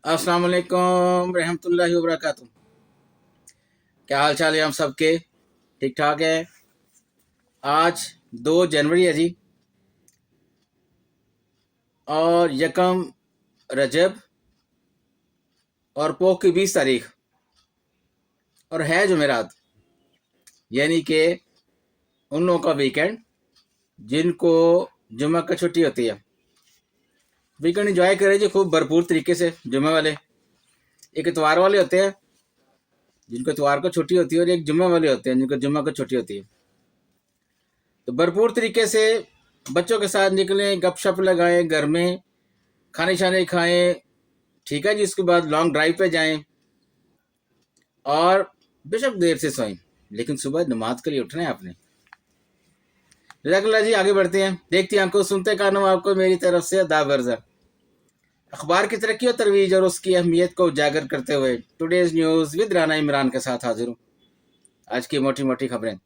अस्सलाम वालेकुम रहमतुल्लाहि व बरकातुहू। क्या हाल चाल है हम सबके? ठीक ठाक है। आज 2 जनवरी है जी, और यकम रजब और पोख की 20 तारीख, और है जुमेरात, यानी कि उन लोगों का वीकेंड जिनको जुम्मे का छुट्टी होती है। वीकेंड इंजॉय करें जी खूब भरपूर तरीके से। जुम्मे वाले, एक इतवार वाले होते हैं जिनको इतवार को छुट्टी होती है, और एक जुम्मे वाले होते हैं जिनको जुम्मे को छुट्टी होती है। तो भरपूर तरीके से बच्चों के साथ निकलें, गपशप लगाएं, घर में खाने शाने खाएं, ठीक है जी। उसके बाद लॉन्ग ड्राइव पे जाएं, और बेशक देर से सोएं, लेकिन सुबह नमाज के लिए उठना है आपने। जज़ाकल्लाह जी। आगे बढ़ते हैं। देखती आंखों सुनते कानों आपको मेरी तरफ से आदाब अर्ज़। अखबार की तरक्की और तरवीज और उसकी अहमियत को उजागर करते हुए today's news with Rana Imran के साथ हाजिर हूँ। आज की मोटी मोटी खबरें।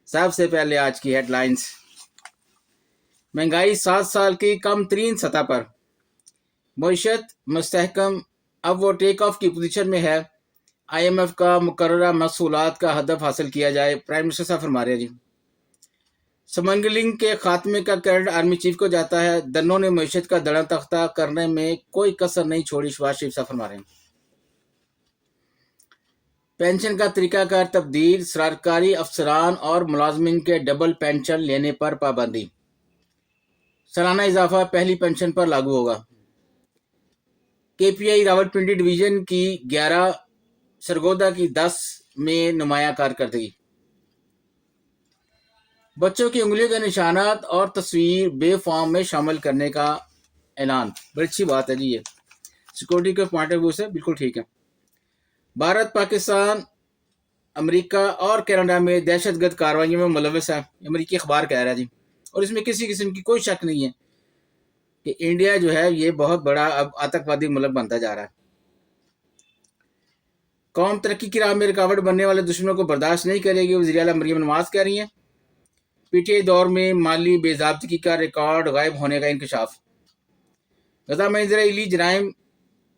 सबसे पहले आज की हेडलाइंस। महंगाई 7 साल की कम तरीन सतह पर, मईशत मुस्तहकम, अब वो टेक ऑफ की पोजीशन में है। IMF का मुकर्ररा महसूलात का हदफ हासिल किया जाए, प्राइम मिनिस्टर साहब फरमा रहे हैं जी। स्मगलिंग के खात्मे का क्रेडिट आर्मी चीफ को जाता है। दन्नों ने मईशत का दड़ा तख्ता करने में कोई कसर नहीं छोड़ी, शहबाज शरीफ साहब फरमा रहे हैं। पेंशन का तरीकाकार तब्दील, सरकारी अफसरान और मुलाजमिन के डबल पेंशन लेने पर पाबंदी। सालाना इजाफा पहली पेंशन पर लागू होगा। KPI रावलपिंडी डिवीजन की 11, सरगोदा की 10 में नुमाया कारकर्दगी। बच्चों की उंगलियों के निशानात और तस्वीर बे फॉर्म में शामिल करने का ऐलान। बड़ी अच्छी बात है जी, ये सिक्योरिटी के पॉइंट ऑफ व्यू से बिल्कुल ठीक है। भारत, पाकिस्तान, अमेरिका और कनाडा में दहशतगर्द कार्रवाइयों में मुलविस है, अमेरिकी अखबार कह रहा है जी। और इसमें किसी किस्म की कोई शक नहीं है कि इंडिया जो है ये बहुत बड़ा अब आतंकवादी मुल्क बनता जा रहा है। कौम तरक्की की राह में रुकावट बनने वाले दुश्मनों को बर्दाश्त नहीं करेगी, वज़ीर आला मरियम नवाज कह रही हैं। PTI दौर में माली बेज़ाब्तगी का रिकॉर्ड गायब होने का इंकशाफ। गजा में इजरायली जराइम,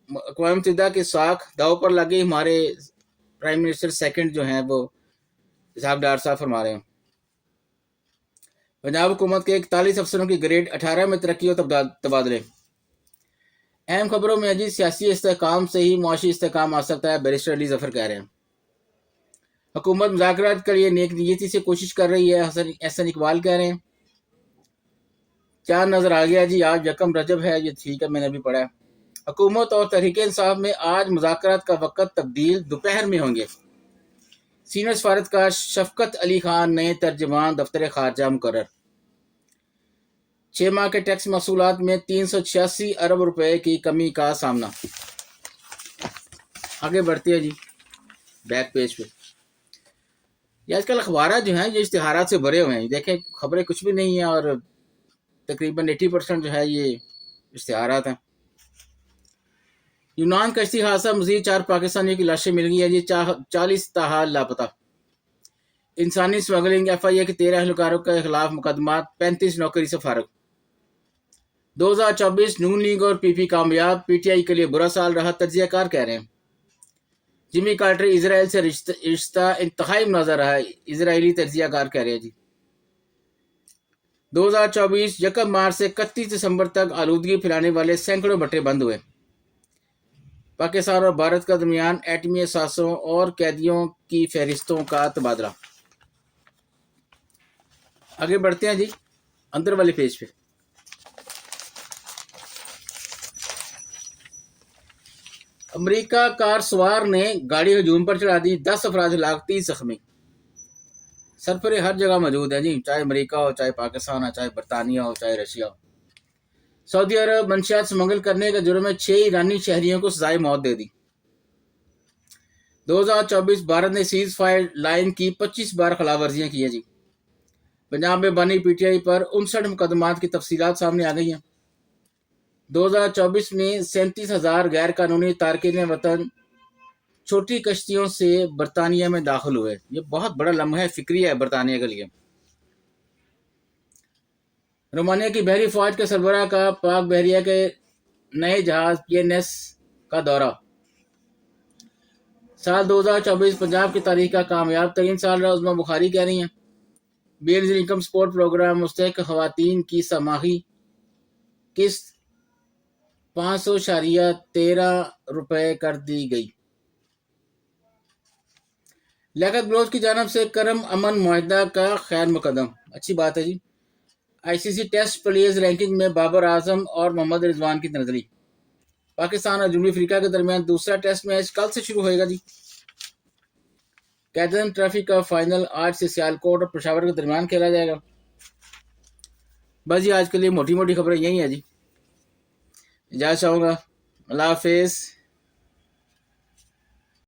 अक़वाम मुत्तहिदा के साख दाव पर लगे। हमारे प्राइम मिनिस्टर सेकंड जो हैं वो इसहाक डार साहब फरमा रहे हैं। पंजाब हुकूमत के 41 अफसरों की ग्रेड 18 में तरक्की और तबादले। अहम खबरों में अजीत, सियासी इस्तेहकाम से ही मुआशी इस्तेहकाम आ सकता है, बैरिस्टर अली जफर कह रहे हैं। हुकूमत मुज़ाकरात के लिए नेक नीयती से कोशिश कर रही है, हसन इकबाल कह रहे हैं। चांद नजर आ गया जी, आज यकम रजब है, ये ठीक है, मैंने अभी पढ़ा है। हुकूमत और तहरीक-ए-इंसाफ में आज मुज़ाकरात का वक़्त तब्दील दोपहर में होंगे। सीनियर सफारतकार शफकत अली खान नए तर्जमान दफ्तर खारजा मुकर्रर। 6 माह के टैक्स महसूलात में 386 अरब रुपए की कमी का सामना। आगे बढ़ते हैं जी, बैक पेज पे। ये आजकल अखबार जो हैं ये इश्तिहारात से भरे हुए हैं। देखें, खबरें कुछ भी नहीं है, और तकरीबन 80% जो है ये इश्तिहारात हैं। यूनान कश्ती हादसा, मजीद 4 पाकिस्तानियों की लाशें मिल गई है जी, 40 ताहाल लापता। इंसानी स्मगलिंग, FIA के 13 एहलकारों के खिलाफ मुकदमा, 35 नौकरी से फारग। 2024 नून लीग और PP कामयाब, PTI के लिए बुरा साल रहा, तज्जियाकार कह रहे हैं। जिमी कार्टर, इसराइल से रिश्ता इंतहाई मुनाज़ा रहा है, इसराइली तज्जियाकार कह रहे हैं जी। 2024 यकम मार्च से 31 दिसंबर तक आलूदगी फैलाने वाले सैकड़ों भट्टे बंद हुए। पाकिस्तान और भारत का दरमियान एटमी असासों और कैदियों की फहरिस्तों का तबादला। आगे बढ़ते हैं जी, अंदर वाले पेज पे। अमेरिका कार सवार ने गाड़ी हजूम पर चढ़ा दी, 10 अफराद हलाक, 30 जख्मी। सरफरे हर जगह मौजूद है जी, चाहे अमेरिका हो, चाहे पाकिस्तान हो, चाहे बरतानिया हो, चाहे रशिया हो। सऊदी अरब मंशियात स्मगल करने के जुर्म में 6 ईरानी शहरियों को सजाए मौत दे दी। 2024 भारत ने सीज फायर लाइन की 25 बार खिलाफवर्जियां की है जी। पंजाब में बनी PTI पर 59 मुकदमात की तफसीलात सामने आ गई हैं। 2024 में 37,000 गैर कानूनी तारकीन वतन छोटी कश्तियों से बरतानिया में दाखिल हुए। ये बहुत बड़ा लम्हा फिक्री है बरतानिया के लिए। रोमानिया की बहरी फौज के सरबराह का पाक बहरिया के नए जहाज PNS کا دورہ۔ سال 2024 پنجاب کی تاریخ کا کامیاب ترین سال رہا، عظمیٰ بخاری کہہ رہی ہیں۔ بے نظیر انکم سپورٹ پروگرام مستحق خواتین کی سماہی قسط 500.13 روپے کر دی گئی۔ لیاقت بلوچ کی جانب سے کرم امن معاہدہ کا خیر مقدم، اچھی بات ہے جی۔ آئی سی سی ٹیسٹ پلیئرز رینکنگ میں بابر اعظم اور محمد رضوان کی نظری۔ پاکستان اور جنوبی افریقہ کے درمیان دوسرا ٹیسٹ میچ کل سے شروع ہوئے گا جی۔ قائدین ٹرافی کا فائنل آج سے سیالکوٹ اور پشاور کے درمیان کھیلا جائے گا۔ بس جی آج کے لیے موٹی موٹی خبریں یہی ہیں جی، اجازت چاہوں گا، اللہ حافظ۔